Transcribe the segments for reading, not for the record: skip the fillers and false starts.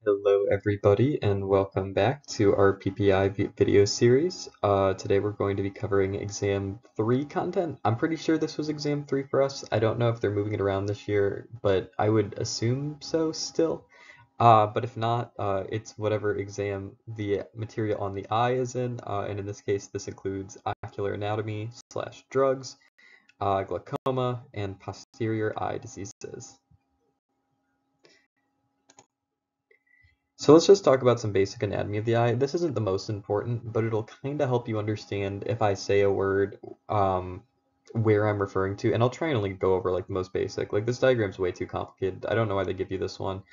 Hello everybody and welcome back to our PPI video series. Today we're going to be covering exam 3 content. I'm pretty sure this was exam 3 for us. I don't know if they're moving it around this year, but I would assume so still. But if not, it's whatever exam the material on the eye is in, and in this case this includes ocular anatomy / drugs, glaucoma, and posterior eye diseases. So let's just talk about some basic anatomy of the eye. This isn't the most important, but it'll kind of help you understand if I say a word, where I'm referring to, and I'll try and only go over like the most basic. Like this diagram's way too complicated. I don't know why they give you this one.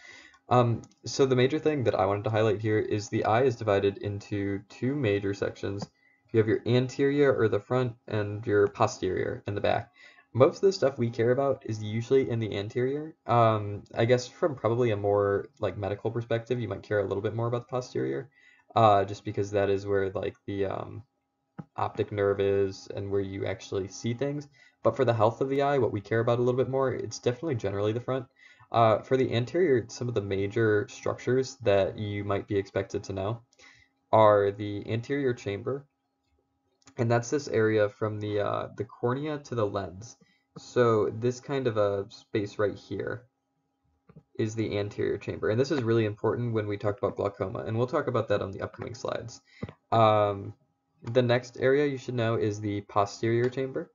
So the major thing that I wanted to highlight here is the eye is divided into two major sections. You have your anterior or the front and your posterior in the back. Most of the stuff we care about is usually in the anterior. I guess from probably a more like medical perspective, you might care a little bit more about the posterior, just because that is where like the optic nerve is and where you actually see things. But for the health of the eye, what we care about a little bit more, it's definitely generally the front. For the anterior, some of the major structures that you might be expected to know are the anterior chamber, and that's this area from the cornea to the lens. So this kind of a space right here is the anterior chamber, and this is really important when we talk about glaucoma, and we'll talk about that on the upcoming slides. The next area you should know is the posterior chamber.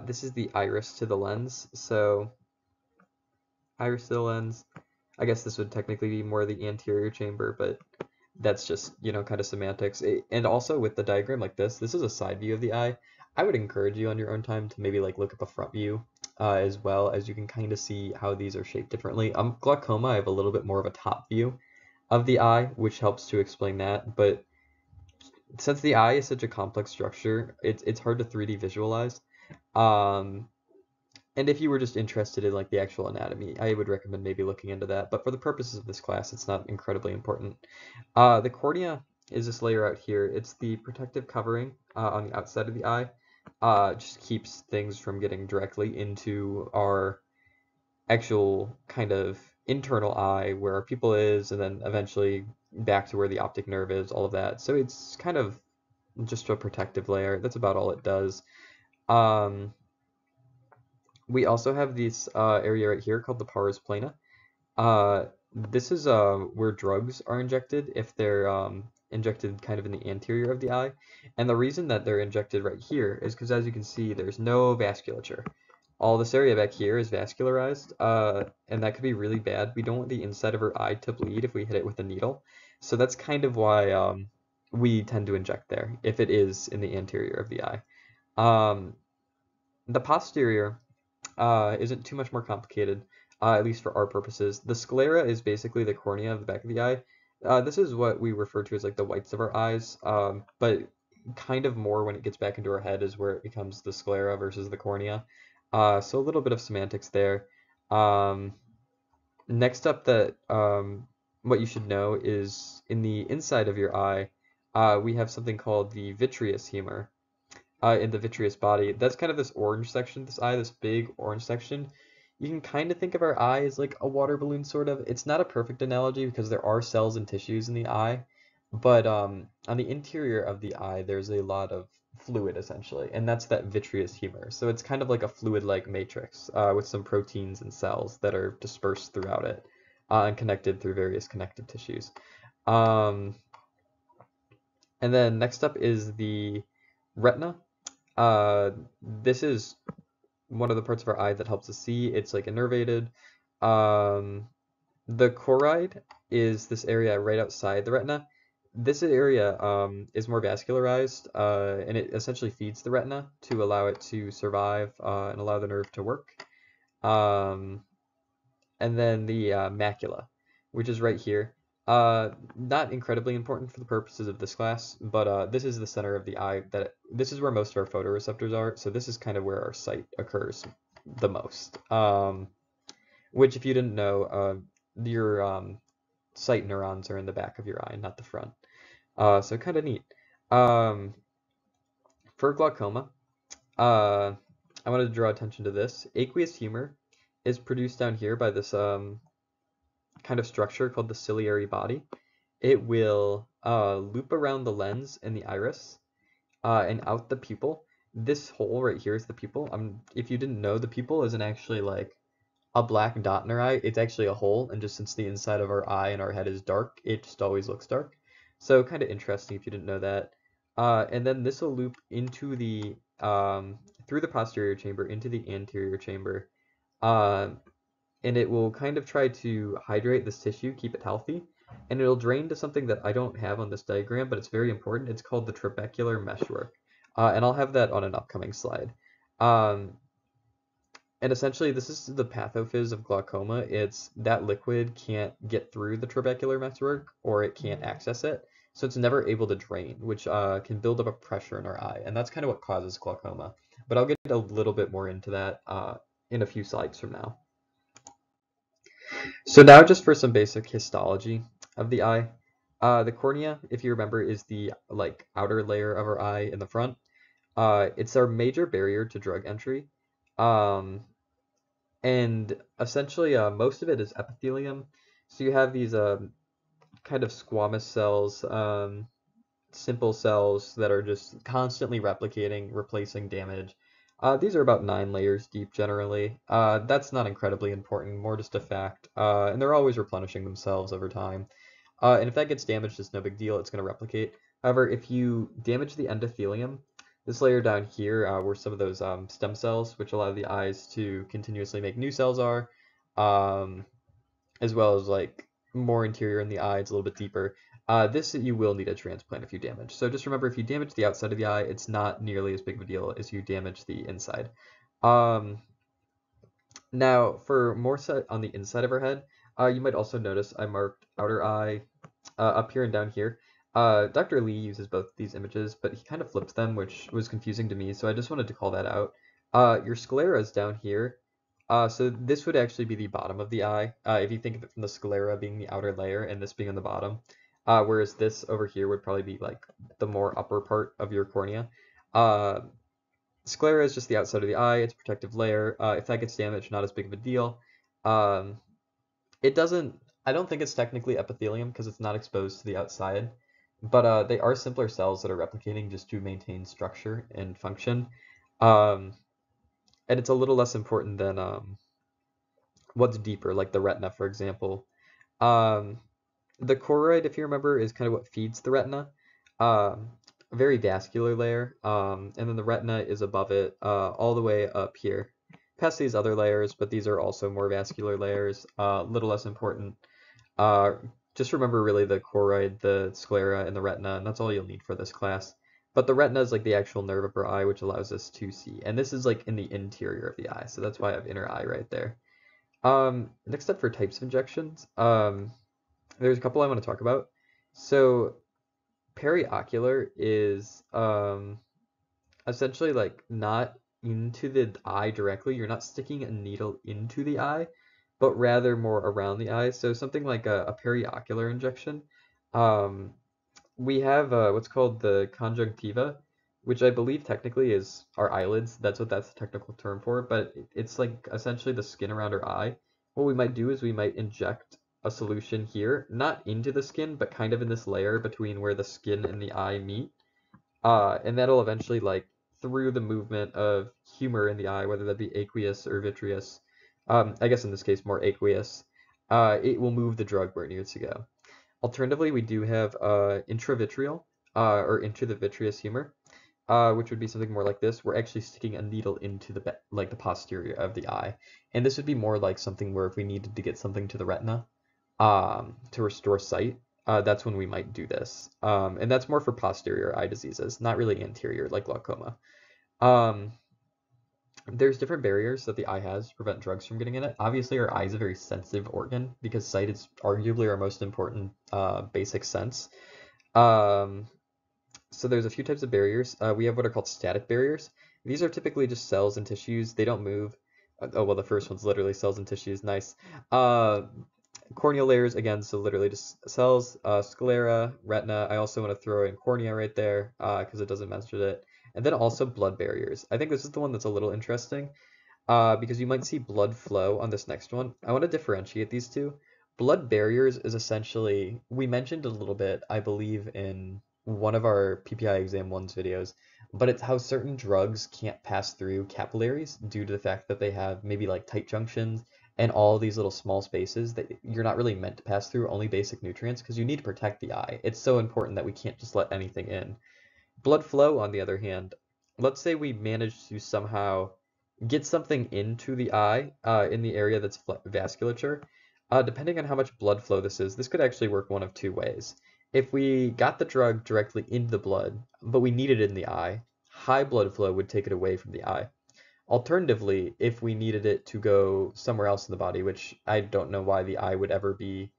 This is the iris to the lens. So iris to the lens, I guess this would technically be more the anterior chamber, but that's just, kind of semantics. And also with the diagram like this is a side view of the eye. I would encourage you on your own time to maybe like look up a front view as well, as you can kind of see how these are shaped differently. Glaucoma, I have a little bit more of a top view of the eye, which helps to explain that. But since the eye is such a complex structure, it's hard to 3D visualize. Um, and if you were just interested in like the actual anatomy, I would recommend maybe looking into that. But for the purposes of this class, it's not incredibly important. The cornea is this layer out here. It's the protective covering on the outside of the eye. Just keeps things from getting directly into our actual kind of internal eye where our pupil is, and then eventually back to where the optic nerve is, all of that. So it's kind of just a protective layer. That's about all it does. We also have this area right here called the pars plana. This is where drugs are injected if they're injected kind of in the anterior of the eye. And the reason that they're injected right here is because, as you can see, there's no vasculature. All this area back here is vascularized, and that could be really bad. We don't want the inside of our eye to bleed if we hit it with a needle. So that's kind of why we tend to inject there if it is in the anterior of the eye. The posterior isn't too much more complicated, at least for our purposes. The sclera is basically the cornea of the back of the eye. This is what we refer to as like the whites of our eyes, but kind of more when it gets back into our head is where it becomes the sclera versus the cornea. So a little bit of semantics there. Um, Next up, what you should know is in the inside of your eye, we have something called the vitreous humor in the vitreous body. That's kind of this orange section, this eye, this big orange section. You can kind of think of our eye as like a water balloon, sort of. It's not a perfect analogy because there are cells and tissues in the eye, but on the interior of the eye, there's a lot of fluid essentially, and that's that vitreous humor. So it's kind of like a fluid-like matrix with some proteins and cells that are dispersed throughout it and connected through various connective tissues. Um, and then next up is the retina. This is one of the parts of our eye that helps us see. It's like innervated. Um, the choroid is this area right outside the retina. This area is more vascularized, and it essentially feeds the retina to allow it to survive and allow the nerve to work. Um, and then the macula, which is right here. Not incredibly important for the purposes of this class, but this is the center of the eye. This is where most of our photoreceptors are, so this is kind of where our sight occurs the most. Which, if you didn't know, your sight neurons are in the back of your eye, not the front. So kind of neat. Um, for glaucoma, uh, I wanted to draw attention to this. Aqueous humor is produced down here by this kind of structure called the ciliary body. It will loop around the lens and the iris and out the pupil. This hole right here is the pupil. If you didn't know, the pupil isn't actually like a black dot in our eye. It's actually a hole, and just since the inside of our eye and our head is dark, it just always looks dark. So kind of interesting if you didn't know that. And then this will loop into the through the posterior chamber into the anterior chamber, uh, and it will kind of try to hydrate this tissue, keep it healthy, and it'll drain to something that I don't have on this diagram, but it's very important. It's called the trabecular meshwork, and I'll have that on an upcoming slide. Um, and essentially, this is the pathophys of glaucoma. It's that liquid can't get through the trabecular meshwork, or it can't access it, so it's never able to drain, which can build up a pressure in our eye, and that's kind of what causes glaucoma. But I'll get a little bit more into that in a few slides from now. So now just for some basic histology of the eye. The cornea, if you remember, is the like outer layer of our eye in the front. It's our major barrier to drug entry. Um, and essentially most of it is epithelium. So you have these kind of squamous cells, simple cells that are just constantly replicating, replacing damage. These are about 9 layers deep generally. That's not incredibly important, more just a fact. And they're always replenishing themselves over time. And if that gets damaged, it's no big deal. It's going to replicate. However, if you damage the endothelium, this layer down here, where some of those stem cells, which allow the eyes to continuously make new cells are, um, as well as like more interior in the eye, it's a little bit deeper. This you will need a transplant if you damage. So just remember, if you damage the outside of the eye, it's not nearly as big of a deal as you damage the inside. Um, Now, for more set on the inside of our head, you might also notice I marked outer eye up here and down here. Dr. Lee uses both these images, but he kind of flipped them, which was confusing to me, so I just wanted to call that out. Your sclera is down here. So this would actually be the bottom of the eye, if you think of it from the sclera being the outer layer and this being on the bottom. Whereas this over here would probably be like the more upper part of your cornea. Uh, Sclera is just the outside of the eye, it's a protective layer. If that gets damaged, not as big of a deal. Um, it doesn't, I don't think it's technically epithelium because it's not exposed to the outside, but they are simpler cells that are replicating just to maintain structure and function. Um, and it's a little less important than what's deeper, like the retina, for example. Um, the choroid, if you remember, is kind of what feeds the retina. Um, a very vascular layer, and then the retina is above it, all the way up here, past these other layers, but these are also more vascular layers, a little less important. Uh, just remember really the choroid, the sclera, and the retina, and that's all you'll need for this class. But the retina is like the actual nerve of our eye, which allows us to see, and this is like in the interior of the eye, so that's why I have inner eye right there. Next up for types of injections. There's a couple I want to talk about. So periocular is essentially like not into the eye directly. You're not sticking a needle into the eye, but rather more around the eye. So something like a periocular injection. Um, we have what's called the conjunctiva, which I believe technically is our eyelids. That's what that's the technical term for, but it's like essentially the skin around our eye. What we might do is we might inject a solution here, not into the skin, but kind of in this layer between where the skin and the eye meet. And that'll eventually, like, through the movement of humor in the eye, whether that be aqueous or vitreous, I guess in this case more aqueous, it will move the drug where it needs to go. Alternatively, we do have intravitreal or into the vitreous humor, which would be something more like this. We're actually sticking a needle into the like the posterior of the eye, and this would be more like something where if we needed to get something to the retina, to restore sight, that's when we might do this. And that's more for posterior eye diseases, not really anterior like glaucoma. Um, there's different barriers that the eye has to prevent drugs from getting in it. Obviously, our eye is a very sensitive organ because sight is arguably our most important basic sense. Um, so there's a few types of barriers. We have what are called static barriers. These are typically just cells and tissues. They don't move. Oh, well, the first one's literally cells and tissues. Nice. Corneal layers, again, so literally just cells, sclera, retina. I also want to throw in cornea right there because it doesn't mention it. And then also blood barriers. I think this is the one that's a little interesting because you might see blood flow on this next one. I want to differentiate these two. Blood barriers is essentially, we mentioned a little bit, I believe, in one of our PPI Exam 1's videos, but it's how certain drugs can't pass through capillaries due to the fact that they have maybe like tight junctions and all these little small spaces that you're not really meant to pass through, only basic nutrients, because you need to protect the eye. It's so important that we can't just let anything in. Blood flow, on the other hand, let's say we manage to somehow get something into the eye in the area that's vasculature. Depending on how much blood flow this could actually work one of two ways. If we got the drug directly into the blood, but we need it in the eye, high blood flow would take it away from the eye. Alternatively, if we needed it to go somewhere else in the body, which I don't know why the eye would ever be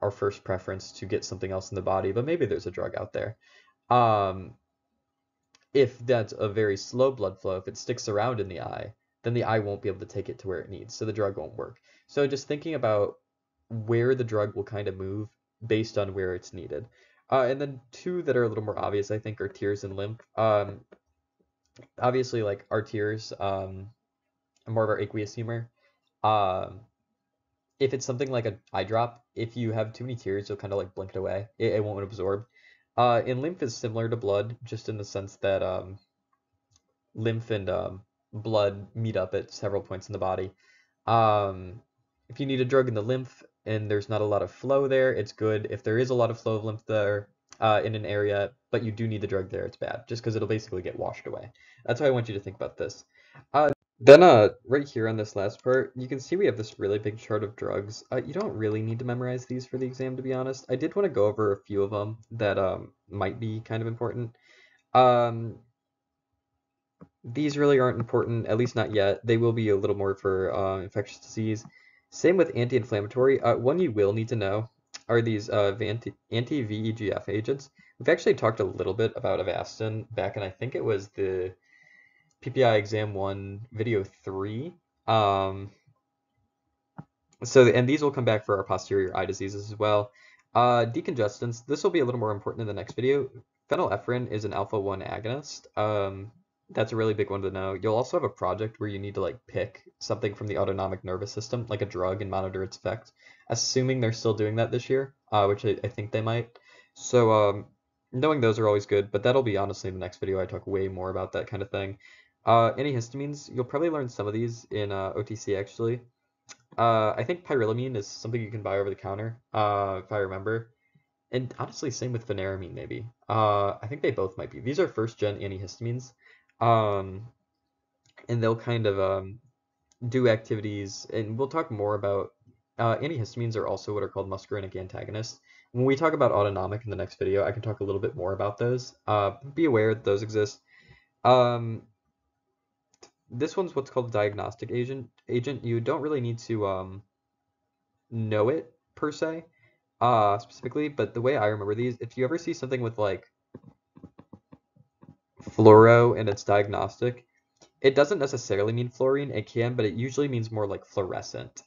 our first preference to get something else in the body, but maybe there's a drug out there. Um, if that's a very slow blood flow, if it sticks around in the eye, then the eye won't be able to take it to where it needs, so the drug won't work. So just thinking about where the drug will kind of move based on where it's needed. And then two that are a little more obvious, I think, are tears and lymph. Obviously, like our tears, more of our aqueous humor. Um, if it's something like an eye drop, if you have too many tears, you'll kind of like blink it away. It won't absorb. And lymph is similar to blood, just in the sense that lymph and blood meet up at several points in the body. Um, if you need a drug in the lymph and there's not a lot of flow there, it's good. If there is a lot of flow of lymph there in an area, but you do need the drug there, it's bad, just because it'll basically get washed away. That's how I want you to think about this. Then right here on this last part, you can see we have this really big chart of drugs. You don't really need to memorize these for the exam, to be honest. I did want to go over a few of them that might be kind of important. Um, these really aren't important, at least not yet. They will be a little more for infectious disease. Same with anti-inflammatory. One you will need to know are these anti-VEGF agents. We've actually talked a little bit about Avastin back in, I think it was the PPI Exam 1 video 3. Um, and these will come back for our posterior eye diseases as well. Decongestants, this will be a little more important in the next video. Phenylephrine is an alpha-1 agonist. That's a really big one to know. You'll also have a project where you need to like pick something from the autonomic nervous system, like a drug, and monitor its effect. Assuming they're still doing that this year, which I think they might. So knowing those are always good, but that'll be honestly in the next video. I talk way more about that kind of thing. Antihistamines, you'll probably learn some of these in OTC actually. I think pyrilamine is something you can buy over the counter, if I remember. And honestly, same with phenaramine, maybe. I think they both might be. These are first-gen antihistamines, um, and they'll kind of do activities, and we'll talk more about antihistamines are also what are called muscarinic antagonists. When we talk about autonomic in the next video, I can talk a little bit more about those. Be aware that those exist. Um, this one's what's called a diagnostic agent. You don't really need to know it per se, specifically, but the way I remember these, if you ever see something with like fluoro and it's diagnostic, it doesn't necessarily mean fluorine. It can, but it usually means more like fluorescent.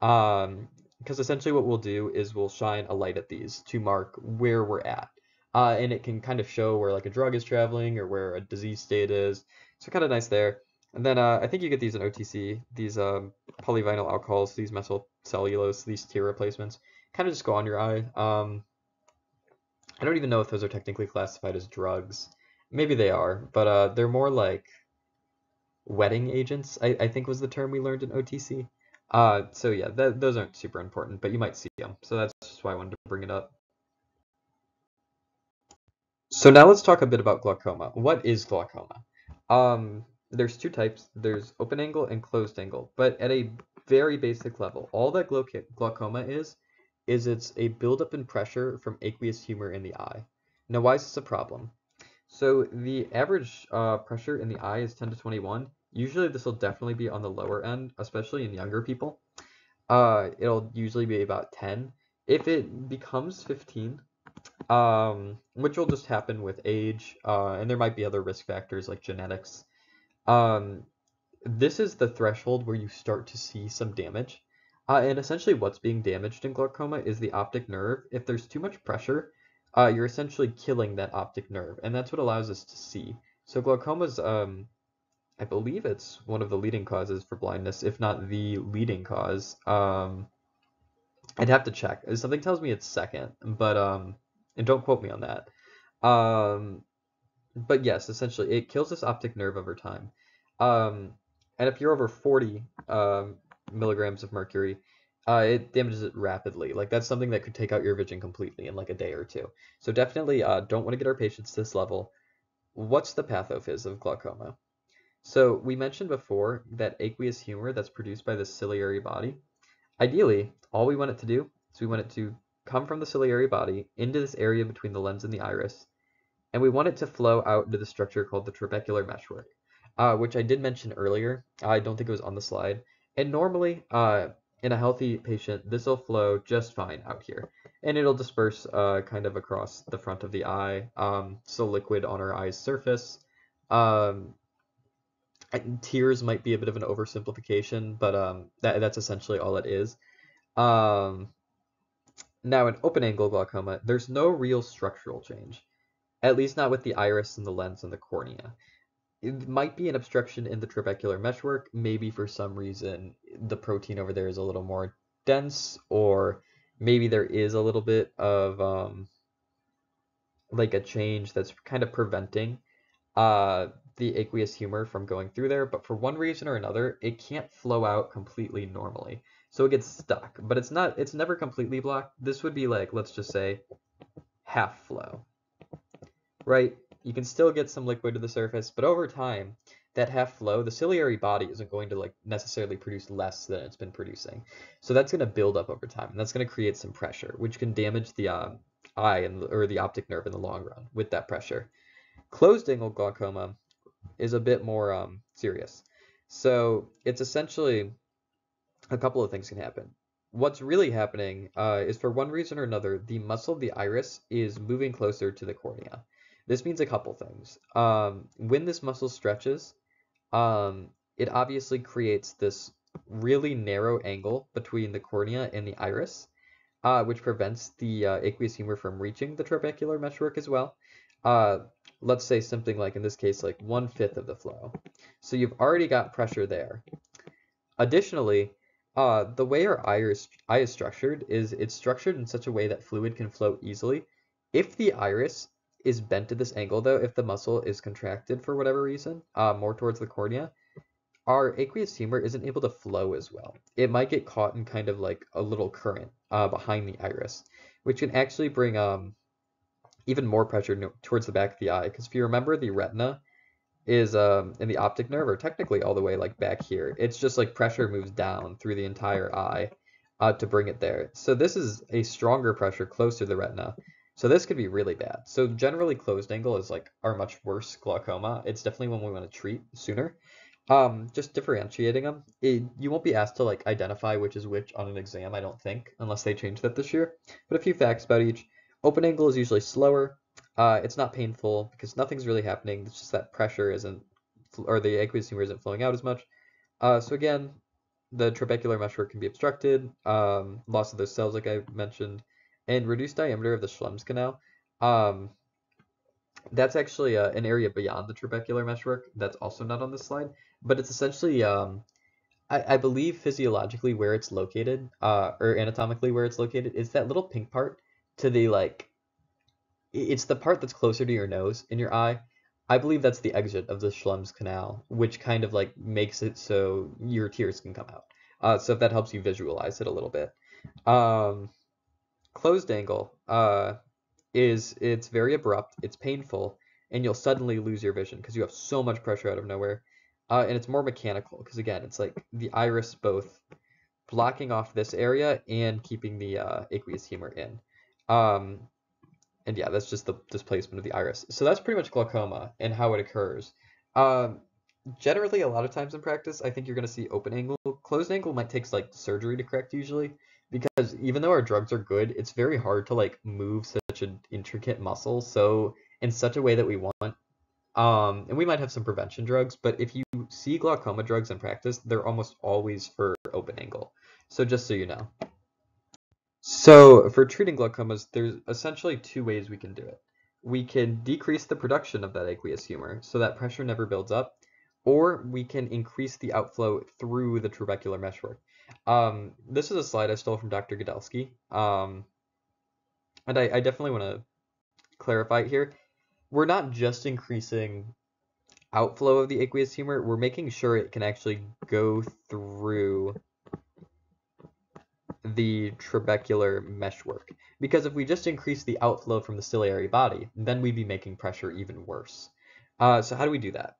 Because essentially what we'll do is we'll shine a light at these to mark where we're at. And it can kind of show where like a drug is traveling or where a disease state is. So kind of nice there. And then I think you get these in OTC, these polyvinyl alcohols, these methyl cellulose, these tear replacements, kind of just go on your eye. I don't even know if those are technically classified as drugs. Maybe they are, but they're more like wetting agents, I think was the term we learned in OTC. So yeah, those aren't super important, but you might see them. So that's just why I wanted to bring it up. So now let's talk a bit about glaucoma. What is glaucoma? There's two types. There's open angle and closed angle. But at a very basic level, all that glaucoma is it's a buildup in pressure from aqueous humor in the eye. Now, why is this a problem? So the average pressure in the eye is 10 to 21. Usually this will definitely be on the lower end, especially in younger people. It'll usually be about 10. If it becomes 15, which will just happen with age, and there might be other risk factors like genetics, um, this is the threshold where you start to see some damage. And essentially what's being damaged in glaucoma is the optic nerve. If there's too much pressure, you're essentially killing that optic nerve, and that's what allows us to see. So glaucoma's, I believe it's one of the leading causes for blindness, if not the leading cause. I'd have to check. Something tells me it's second, but and don't quote me on that. Um, but yes, essentially, it kills this optic nerve over time. Um, and if you're over 40 milligrams of mercury, it damages it rapidly. Like that's something that could take out your vision completely in like a day or two. So definitely don't want to get our patients to this level. What's the pathophys of glaucoma? So we mentioned before that aqueous humor that's produced by the ciliary body. Ideally, all we want it to do is we want it to come from the ciliary body into this area between the lens and the iris, and we want it to flow out into the structure called the trabecular meshwork, which I did mention earlier. I don't think it was on the slide. And normally, in a healthy patient, this will flow just fine out here, and it'll disperse kind of across the front of the eye, so liquid on our eye's surface. Um, Tears might be a bit of an oversimplification, but that's essentially all it is. Um, Now, in open-angle glaucoma, there's no real structural change, at least not with the iris and the lens and the cornea. It might be an obstruction in the trabecular meshwork. Maybe for some reason the protein over there is a little more dense, or maybe there is a little bit of like a change that's kind of preventing uh, the aqueous humor from going through there. But for one reason or another, it can't flow out completely normally. So it gets stuck, but it's never completely blocked. This would be like, let's just say, half flow, right? You can still get some liquid to the surface, but over time, that half flow, the ciliary body isn't going to like necessarily produce less than it's been producing. So that's going to build up over time, and that's going to create some pressure, which can damage the eye or the optic nerve in the long run with that pressure. Closed angle glaucoma is a bit more serious. So it's essentially a couple of things can happen. What's really happening is for one reason or another, the muscle of the iris is moving closer to the cornea. This means a couple things. When this muscle stretches, it obviously creates this really narrow angle between the cornea and the iris, which prevents the aqueous humor from reaching the trabecular meshwork as well. Uh, let's say something like, in this case, like 1/5 of the flow. So you've already got pressure there. Additionally, the way our eye is structured is it's structured in such a way that fluid can flow easily. If the iris is bent at this angle, though, if the muscle is contracted for whatever reason, more towards the cornea, our aqueous humor isn't able to flow as well. It might get caught in kind of like a little current behind the iris, which can actually bring even more pressure towards the back of the eye. Because if you remember, the retina is in the optic nerve, or technically all the way like back here. It's just like pressure moves down through the entire eye to bring it there. So this is a stronger pressure close to the retina. So this could be really bad. So generally closed angle is like our much worse glaucoma. It's definitely one we want to treat sooner. Just differentiating them. You won't be asked to like identify which is which on an exam, I don't think, unless they change that this year. But a few facts about each. Open angle is usually slower. It's not painful because nothing's really happening. It's just that pressure isn't, or the aqueous humor isn't flowing out as much. So again, the trabecular meshwork can be obstructed, loss of those cells, like I mentioned, and reduced diameter of the Schlemm's canal. Um, that's actually an area beyond the trabecular meshwork that's also not on this slide, but it's essentially, I believe physiologically where it's located, or anatomically where it's located, is that little pink part to the like, it's the part that's closer to your nose in your eye. I believe that's the exit of the Schlemm's canal, which kind of like makes it so your tears can come out. So if that helps you visualize it a little bit. Um, Closed angle. It's very abrupt, it's painful, and you'll suddenly lose your vision because you have so much pressure out of nowhere. And it's more mechanical because again, it's like the iris both blocking off this area and keeping the aqueous humor in. Um, and yeah, that's just the displacement of the iris. So that's pretty much glaucoma and how it occurs. Um, Generally, a lot of times in practice, I think you're going to see open angle. Closed angle might take like surgery to correct usually, because even though our drugs are good, it's very hard to like move such an intricate muscle so in such a way that we want. And we might have some prevention drugs, but if you see glaucoma drugs in practice, they're almost always for open angle. So just so you know. So for treating glaucomas, there's essentially two ways we can do it. We can decrease the production of that aqueous humor so that pressure never builds up, or we can increase the outflow through the trabecular meshwork. This is a slide I stole from Dr. Godelsky. And I definitely want to clarify here. We're not just increasing outflow of the aqueous humor, we're making sure it can actually go through the trabecular meshwork. Because if we just increase the outflow from the ciliary body, then we'd be making pressure even worse. So how do we do that?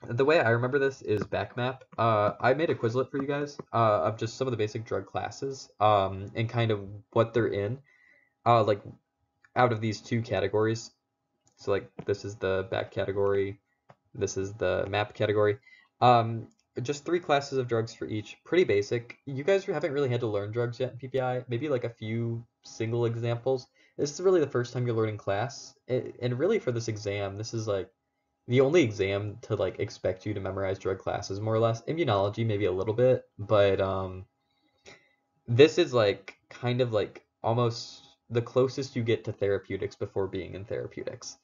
The way I remember this is back map. I made a Quizlet for you guys of just some of the basic drug classes and kind of what they're in, like out of these two categories. So like this is the back category, this is the map category. Um, just three classes of drugs for each. Pretty basic. You guys haven't really had to learn drugs yet in PPI. Maybe like a few single examples. This is really the first time you're learning class. And really for this exam, this is like the only exam to like expect you to memorize drug classes more or less. Immunology maybe a little bit, but this is like kind of like almost the closest you get to therapeutics before being in therapeutics.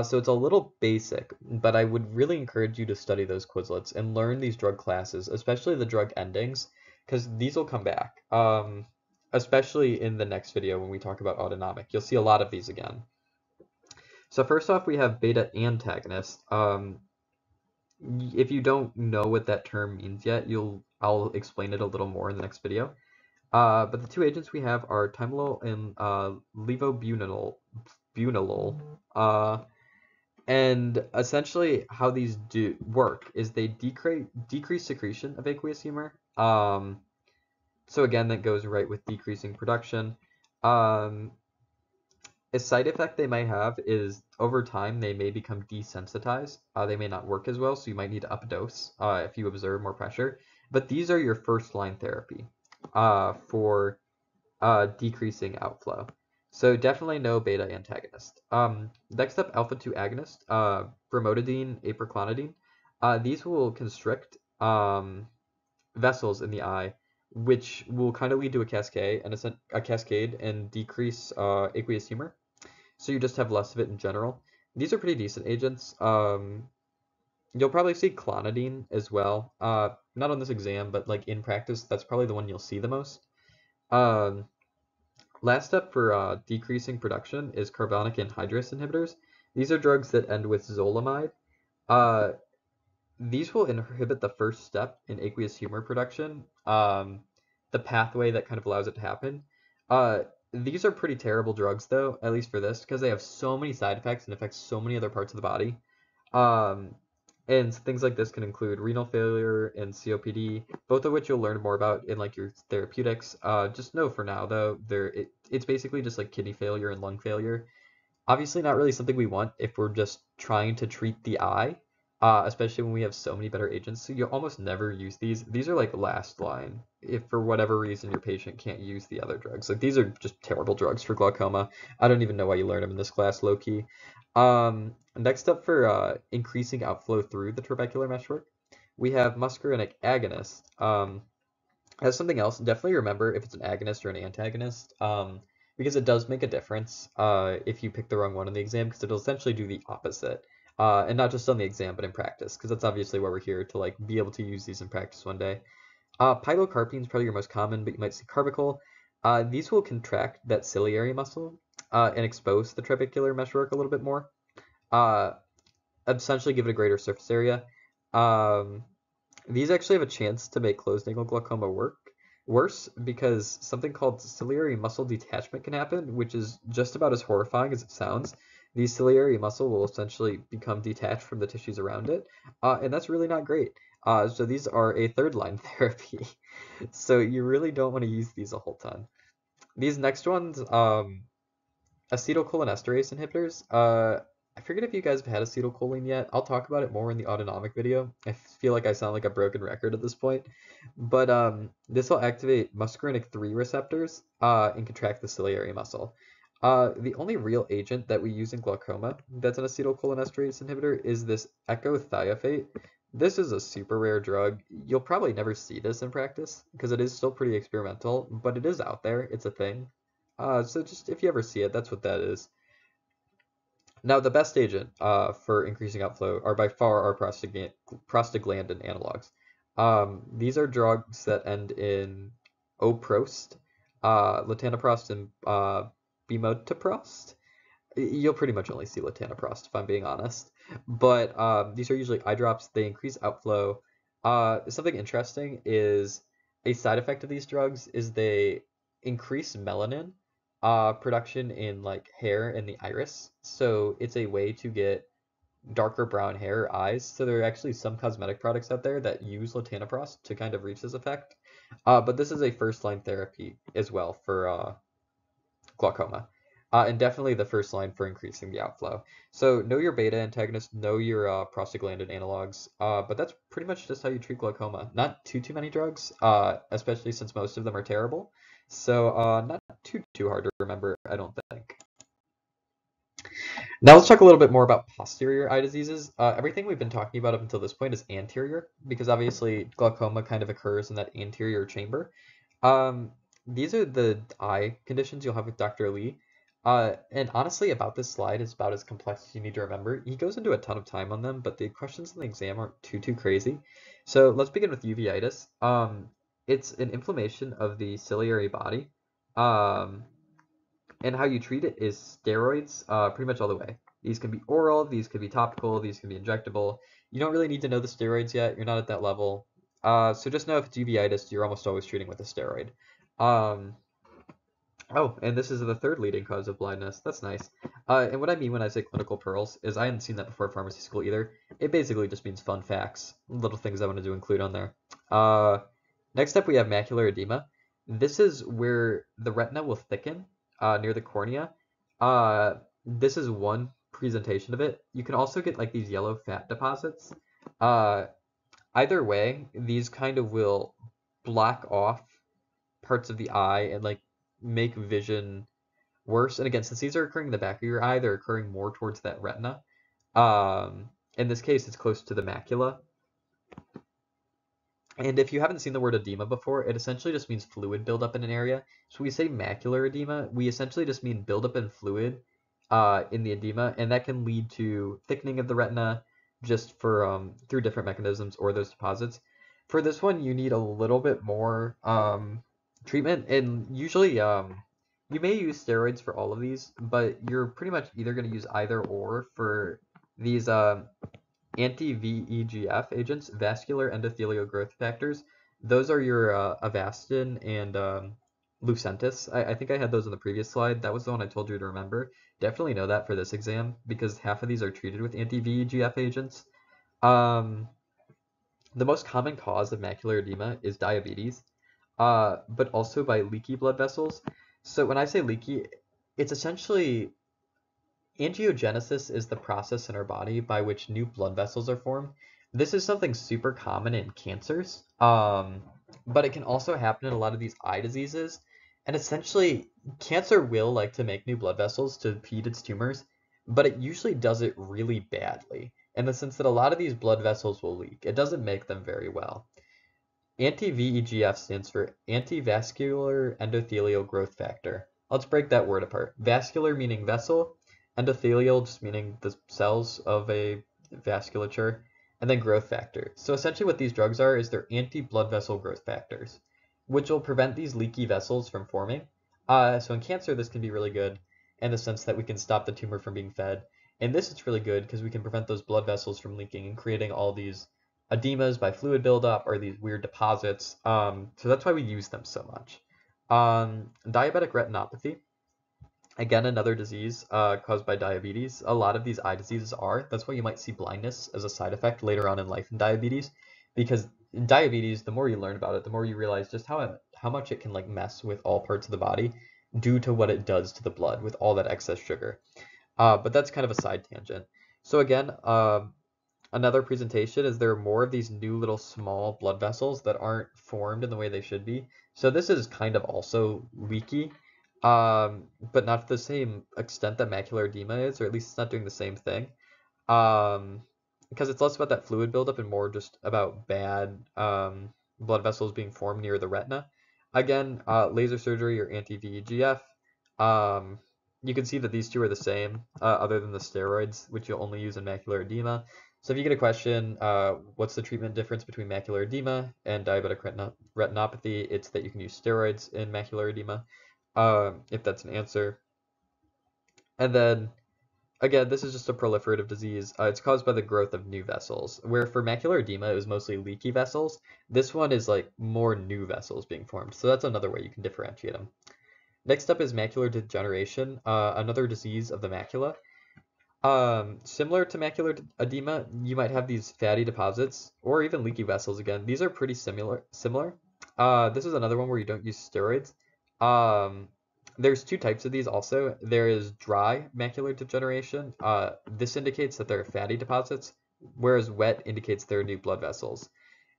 So it's a little basic, but I would really encourage you to study those Quizlets and learn these drug classes, especially the drug endings, because these will come back. Especially in the next video when we talk about autonomic. You'll see a lot of these again. So first off, we have beta antagonist. If you don't know what that term means yet, I'll explain it a little more in the next video. But the two agents we have are timolol and levobunilol. And essentially how these do work is they decrease secretion of aqueous humor. So again, that goes right with decreasing production. Um, a side effect they might have is over time they may become desensitized. They may not work as well, so you might need to up dose if you observe more pressure. But these are your first line therapy for decreasing outflow. So definitely no beta antagonist. Next up, alpha-2 agonist, bromotidine, aproclonidine. These will constrict vessels in the eye, which will kind of lead to a cascade and decrease aqueous humor. So you just have less of it in general. These are pretty decent agents. You'll probably see clonidine as well. Not on this exam, but like in practice, that's probably the one you'll see the most. Um, Last step for decreasing production is carbonic anhydrase inhibitors. These are drugs that end with zolamide. Uh, these will inhibit the first step in aqueous humor production, the pathway that kind of allows it to happen. Uh, these are pretty terrible drugs, though, at least for this, because they have so many side effects and affect so many other parts of the body. Um, and things like this can include renal failure and COPD, both of which you'll learn more about in like your therapeutics. Just know for now, though, it's basically just like kidney failure and lung failure. Obviously not really something we want if we're just trying to treat the eye, especially when we have so many better agents. So you almost never use these. These are like last line if for whatever reason your patient can't use the other drugs. Like these are just terrible drugs for glaucoma. I don't even know why you learn them in this class, low key. Next up for increasing outflow through the trabecular meshwork, we have muscarinic agonist. As something else, definitely remember if it's an agonist or an antagonist, because it does make a difference if you pick the wrong one in the exam, because it'll essentially do the opposite, and not just on the exam, but in practice, because that's obviously why we're here to like be able to use these in practice one day. Pilocarpine is probably your most common, but you might see carbachol. These will contract that ciliary muscle and expose the trabecular meshwork a little bit more, uh, essentially give it a greater surface area. Um, these actually have a chance to make closed-angle glaucoma worse because something called ciliary muscle detachment can happen, which is just about as horrifying as it sounds. The ciliary muscle will essentially become detached from the tissues around it, and that's really not great. So these are a third-line therapy, so you really don't want to use these a whole ton. These next ones, acetylcholinesterase inhibitors. I forget if you guys have had acetylcholine yet. I'll talk about it more in the autonomic video. I feel like I sound like a broken record at this point. But this will activate muscarinic 3 receptors and contract the ciliary muscle. The only real agent that we use in glaucoma that's an acetylcholinesterase inhibitor is this ecothiopate. This is a super rare drug. You'll probably never see this in practice because it is still pretty experimental, but it is out there. It's a thing. So just if you ever see it, that's what that is. Now, the best agent for increasing outflow are by far our prostaglandin analogs. These are drugs that end in oprost, latanoprost, and bimotoprost. You'll pretty much only see latanoprost if I'm being honest. But these are usually eye drops. They increase outflow. Something interesting is a side effect of these drugs is they increase melanin production in like hair and the iris. So it's a way to get darker brown hair or eyes. So there are actually some cosmetic products out there that use latanoprost to kind of reach this effect. But this is a first line therapy as well for glaucoma. And definitely the first line for increasing the outflow. So know your beta antagonist, know your prostaglandin analogs, but that's pretty much just how you treat glaucoma. Not too many drugs, especially since most of them are terrible. So not too hard to remember, I don't think. Now let's talk a little bit more about posterior eye diseases. Everything we've been talking about up until this point is anterior, because obviously glaucoma kind of occurs in that anterior chamber. Um, these are the eye conditions you'll have with Dr. Lee. And honestly, about this slide is about as complex as you need to remember. He goes into a ton of time on them, but the questions in the exam aren't too crazy. So let's begin with uveitis. It's an inflammation of the ciliary body. Um, and how you treat it is steroids, pretty much all the way. These can be oral, these can be topical, these can be injectable. You don't really need to know the steroids yet. You're not at that level. So just know if it's uveitis, you're almost always treating with a steroid. Um, oh, and this is the third leading cause of blindness. That's nice. And what I mean when I say clinical pearls is I hadn't seen that before pharmacy school either. It basically just means fun facts, little things I wanted to include on there. Uh, Next up, we have macular edema. This is where the retina will thicken near the cornea. This is one presentation of it. You can also get like these yellow fat deposits. Uh, Either way, these kind of will block off parts of the eye and like make vision worse. And again, since these are occurring in the back of your eye, they're occurring more towards that retina. In this case, it's close to the macula. And if you haven't seen the word edema before, it essentially just means fluid buildup in an area. So when we say macular edema, we essentially just mean buildup in fluid in the edema, and that can lead to thickening of the retina just for through different mechanisms or those deposits. For this one, you need a little bit more treatment, and usually you may use steroids for all of these, but you're pretty much either going to use either or for these anti-VEGF agents, vascular endothelial growth factors. Those are your Avastin and Lucentis. I think I had those in the previous slide. That was the one I told you to remember. Definitely know that for this exam because half of these are treated with anti-VEGF agents. Um, the most common cause of macular edema is diabetes, but also by leaky blood vessels. So when I say leaky, it's essentially angiogenesis is the process in our body by which new blood vessels are formed. This is something super common in cancers, but it can also happen in a lot of these eye diseases. And essentially, cancer will like to make new blood vessels to feed its tumors, but it usually does it really badly in the sense that a lot of these blood vessels will leak. It doesn't make them very well. Anti-VEGF stands for antivascular endothelial growth factor. Let's break that word apart. Vascular meaning vessel, endothelial just meaning the cells of a vasculature, and then growth factor. So essentially what these drugs are is they're anti-blood vessel growth factors, which will prevent these leaky vessels from forming. So in cancer, this can be really good in the sense that we can stop the tumor from being fed. In this, it's really good because we can prevent those blood vessels from leaking and creating all these edemas by fluid buildup or these weird deposits. So that's why we use them so much. Diabetic retinopathy, again, another disease caused by diabetes. A lot of these eye diseases are. That's why you might see blindness as a side effect later on in life in diabetes, because diabetes, the more you learn about it, the more you realize just how much it can like mess with all parts of the body due to what it does to the blood with all that excess sugar. But that's kind of a side tangent. So again, another presentation is there are more of these new little small blood vessels that aren't formed in the way they should be. So this is kind of also leaky, but not to the same extent that macular edema is, or at least it's not doing the same thing. Um, because it's less about that fluid buildup and more just about bad blood vessels being formed near the retina. Again, laser surgery or anti-VEGF. Um, you can see that these two are the same, other than the steroids, which you'll only use in macular edema. So if you get a question, what's the treatment difference between macular edema and diabetic retinopathy? It's that you can use steroids in macular edema, if that's an answer. And then again, this is just a proliferative disease. It's caused by the growth of new vessels, where for macular edema, it was mostly leaky vessels. This one is like more new vessels being formed. So that's another way you can differentiate them. Next up is macular degeneration, another disease of the macula. Similar to macular edema, you might have these fatty deposits or even leaky vessels again. These are pretty similar. This is another one where you don't use steroids. Um, there's two types of these also. There is dry macular degeneration. This indicates that there are fatty deposits, whereas wet indicates there are new blood vessels.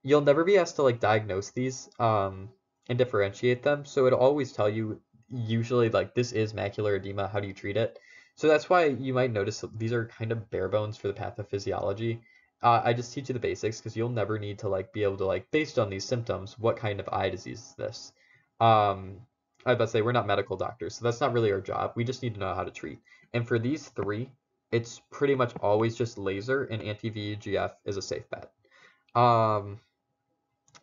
You'll never be asked to like diagnose these and differentiate them, so it'll always tell you usually like this is macular edema, how do you treat it? So that's why you might notice that these are kind of bare bones for the pathophysiology. I just teach you the basics because you'll never need to like be able to like based on these symptoms, what kind of eye disease is this? Um, I was about to say we're not medical doctors, so that's not really our job. We just need to know how to treat. And for these three, it's pretty much always just laser and anti-VEGF is a safe bet. Um,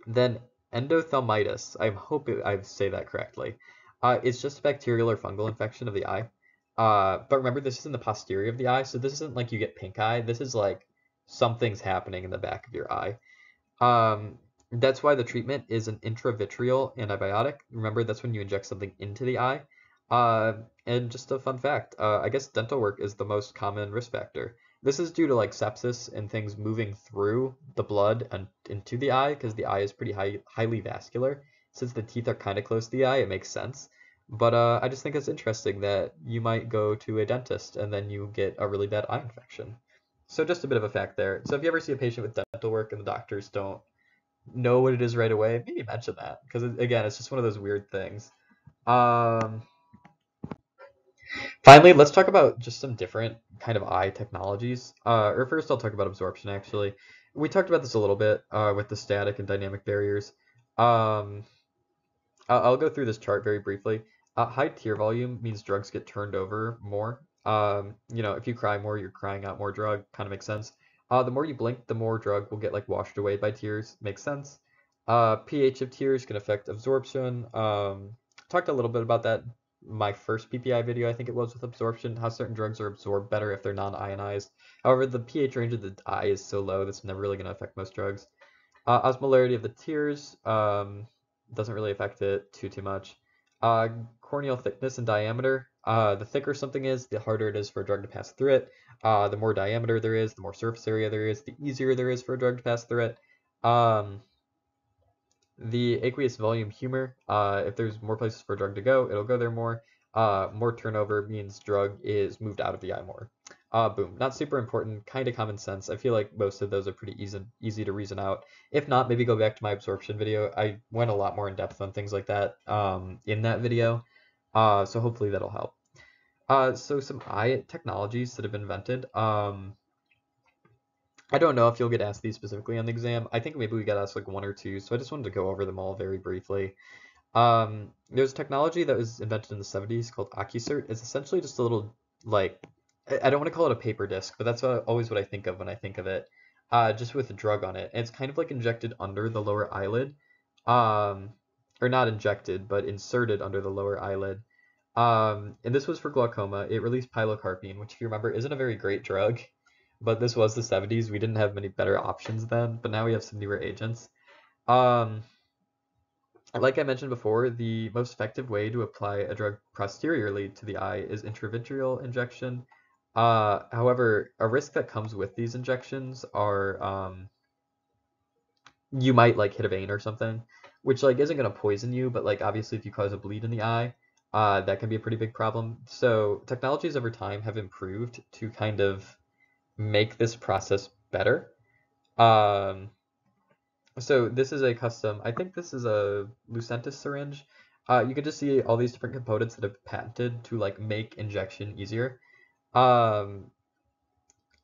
then endophthalmitis, I hope I say that correctly. It's just a bacterial or fungal infection of the eye. But remember, this is in the posterior of the eye, so this isn't like you get pink eye. This is like something's happening in the back of your eye. That's why the treatment is an intravitreal antibiotic. Remember, that's when you inject something into the eye. And just a fun fact, I guess dental work is the most common risk factor. This is due to like sepsis and things moving through the blood and into the eye because the eye is pretty highly vascular. Since the teeth are kind of close to the eye, it makes sense. But I just think it's interesting that you might go to a dentist and then you get a really bad eye infection. So just a bit of a fact there. So if you ever see a patient with dental work and the doctors don't know what it is right away, maybe mention that because again, it's just one of those weird things. Um, Finally, let's talk about just some different kind of eye technologies. Or first, I'll talk about absorption actually. We talked about this a little bit with the static and dynamic barriers. Um, I'll go through this chart very briefly. High tear volume means drugs get turned over more. If you cry more, you're crying out more drug. Kind of makes sense. The more you blink, the more drug will get like washed away by tears. Makes sense. pH of tears can affect absorption. Talked a little bit about that in my first PPI video, I think it was with absorption, how certain drugs are absorbed better if they're non-ionized. However, the pH range of the eye is so low, that's never really going to affect most drugs. Osmolarity of the tears doesn't really affect it too much. Uh, Corneal thickness and diameter. The thicker something is, the harder it is for a drug to pass through it. The more diameter there is, the more surface area there is, the easier there is for a drug to pass through it. The aqueous volume humor, if there's more places for a drug to go, it'll go there more. More turnover means drug is moved out of the eye more. Boom. Not super important, kind of common sense. I feel like most of those are pretty easy to reason out. If not, maybe go back to my absorption video. I went a lot more in depth on things like that in that video. So hopefully that'll help. So some eye technologies that have been invented. I don't know if you'll get asked these specifically on the exam. I think maybe we got asked like one or two, so I just wanted to go over them all very briefly. There's technology that was invented in the 70s called Ocucert. It's essentially just a little like I don't want to call it a paper disc, but that's always what I think of when I think of it. Just with a drug on it. And it's kind of like injected under the lower eyelid. Um, or not injected, but inserted under the lower eyelid. And this was for glaucoma. It released pilocarpine, which if you remember isn't a very great drug. But this was the 70s. We didn't have many better options then, but now we have some newer agents. Um, like I mentioned before, the most effective way to apply a drug posteriorly to the eye is intravitreal injection. However, a risk that comes with these injections are you might like hit a vein or something, which like isn't gonna poison you, but like obviously if you cause a bleed in the eye, that can be a pretty big problem. So technologies over time have improved to kind of make this process better. Um, so this is a custom, I think this is a Lucentis syringe. You can just see all these different components that have patented to like make injection easier. Um,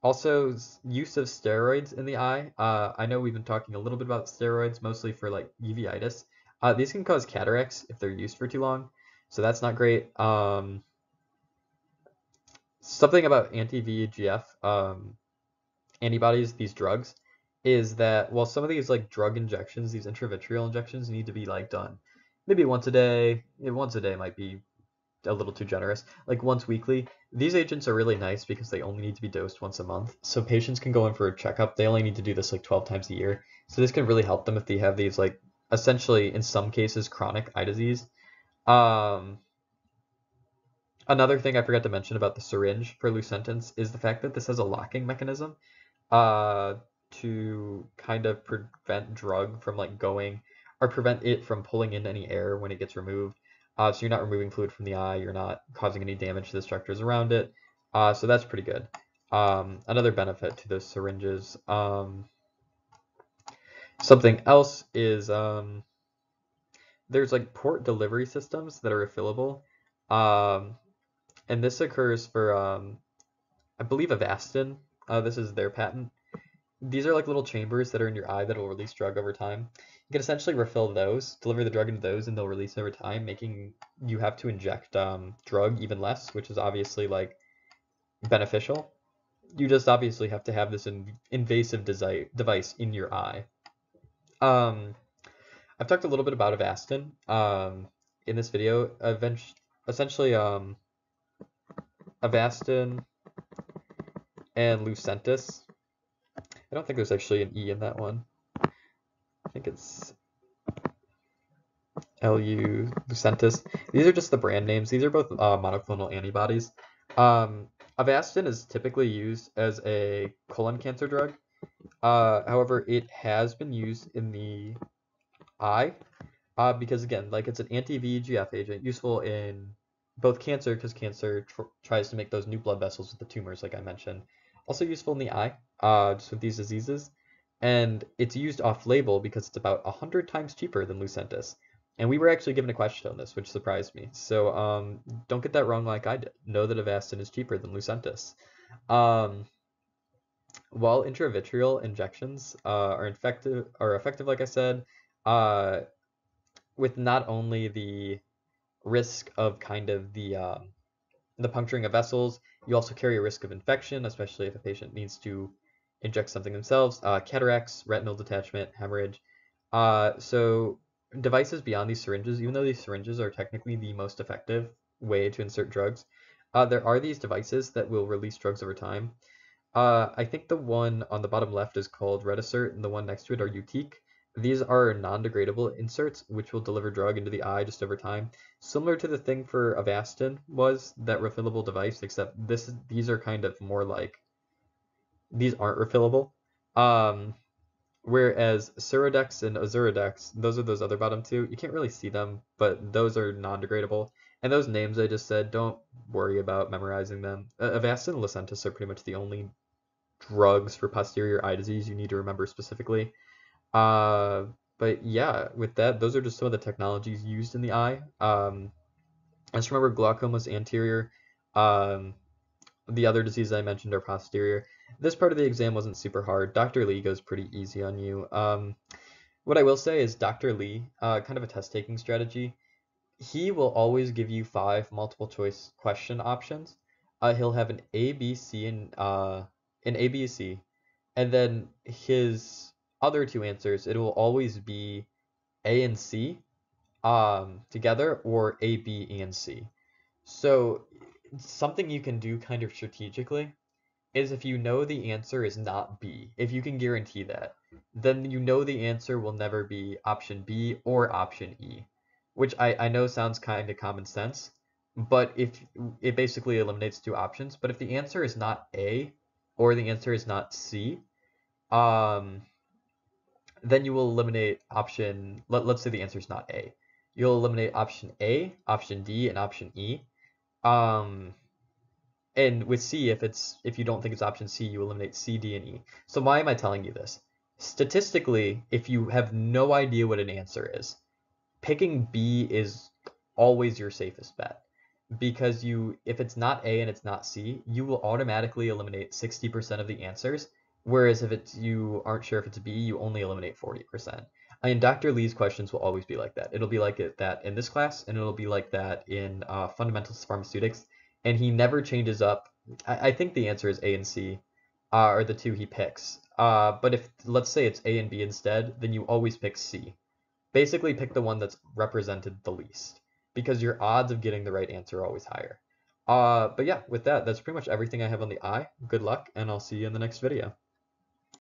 Also, use of steroids in the eye. I know we've been talking a little bit about steroids, mostly for like uveitis. These can cause cataracts if they're used for too long, so that's not great. Something about anti-VEGF. antibodies, these drugs, is that while some of these like drug injections, these intravitreal injections need to be like done maybe once a day, once a day might be a little too generous, like once weekly. These agents are really nice because they only need to be dosed once a month. So patients can go in for a checkup. They only need to do this like 12 times a year. So this can really help them if they have these like essentially in some cases chronic eye disease. Um, Another thing I forgot to mention about the syringe for Lucentis is the fact that this has a locking mechanism uh, to kind of prevent drug from like going or prevent it from pulling in any air when it gets removed. So you're not removing fluid from the eye, you're not causing any damage to the structures around it. So that's pretty good. Another benefit to the syringes. Something else is there's like port delivery systems that are refillable. Um, and this occurs for I believe Avastin. This is their patent. These are like little chambers that are in your eye that will release drug over time. You can essentially refill those, deliver the drug into those, and they'll release over time, making you have to inject drug even less, which is obviously like beneficial. You just obviously have to have this invasive device in your eye. Um, I've talked a little bit about Avastin in this video. Essentially, Avastin and Lucentis. I don't think there's actually an E in that one. I think it's LU Lucentis. These are just the brand names. These are both monoclonal antibodies. Um, Avastin is typically used as a colon cancer drug. However, it has been used in the eye because, again, like it's an anti-VEGF agent useful in both cancer because cancer tries to make those new blood vessels with the tumors, like I mentioned. Also useful in the eye, just with these diseases. And it's used off-label because it's about 100 times cheaper than Lucentis. And we were actually given a question on this, which surprised me. So don't get that wrong like I did. Know that Avastin is cheaper than Lucentis. Um, while intravitreal injections are effective, like I said, uh, with not only the risk of kind of the puncturing of vessels, you also carry a risk of infection, especially if a patient needs to inject something themselves, cataracts, retinal detachment, hemorrhage. So devices beyond these syringes, even though these syringes are technically the most effective way to insert drugs, there are these devices that will release drugs over time. I think the one on the bottom left is called Retisert, and the one next to it are Utique. These are non-degradable inserts, which will deliver drug into the eye just over time. Similar to the thing for Avastin was that refillable device, except these are kind of more like these aren't refillable. Um, Whereas Ceradex and Ozuradex, those are those other bottom two. You can't really see them, but those are non-degradable. And those names I just said, don't worry about memorizing them. Avastin and Lucentis are pretty much the only drugs for posterior eye disease you need to remember specifically. Uh, but yeah, with that, those are just some of the technologies used in the eye. Just remember glaucoma's anterior. Um, the other diseases I mentioned are posterior. This part of the exam wasn't super hard. Dr. Lee goes pretty easy on you. What I will say is Dr. Lee, kind of a test taking strategy. He will always give you 5 multiple choice question options. He'll have an A, B, C, and an A, B, C, and then his other 2 answers, it will always be A and C together, or A, B, and C. So something you can do kind of strategically is if you know the answer is not B, if you can guarantee that, then you know the answer will never be option B or option E, which I know sounds kind of common sense, but if it basically eliminates 2 options, but if the answer is not A or the answer is not C, um, then you will eliminate let's say the answer is not A. You'll eliminate option A, option D, and option E. Um, and with C, if you don't think it's option C, you eliminate C, D, and E. So why am I telling you this? Statistically, if you have no idea what an answer is, picking B is always your safest bet because if it's not A and it's not C, you will automatically eliminate 60% of the answers. Whereas if you aren't sure if it's B, you only eliminate 40%. I mean, Dr. Lee's questions will always be like that. It'll be like that in this class, and it'll be like that in Fundamentals of Pharmaceutics, and he never changes up. I think the answer is A and C. are the two he picks. But if let's say it's A and B instead, then you always pick C. Basically, pick the one that's represented the least because your odds of getting the right answer are always higher. But yeah, with that, that's pretty much everything I have on the eye. Good luck, and I'll see you in the next video.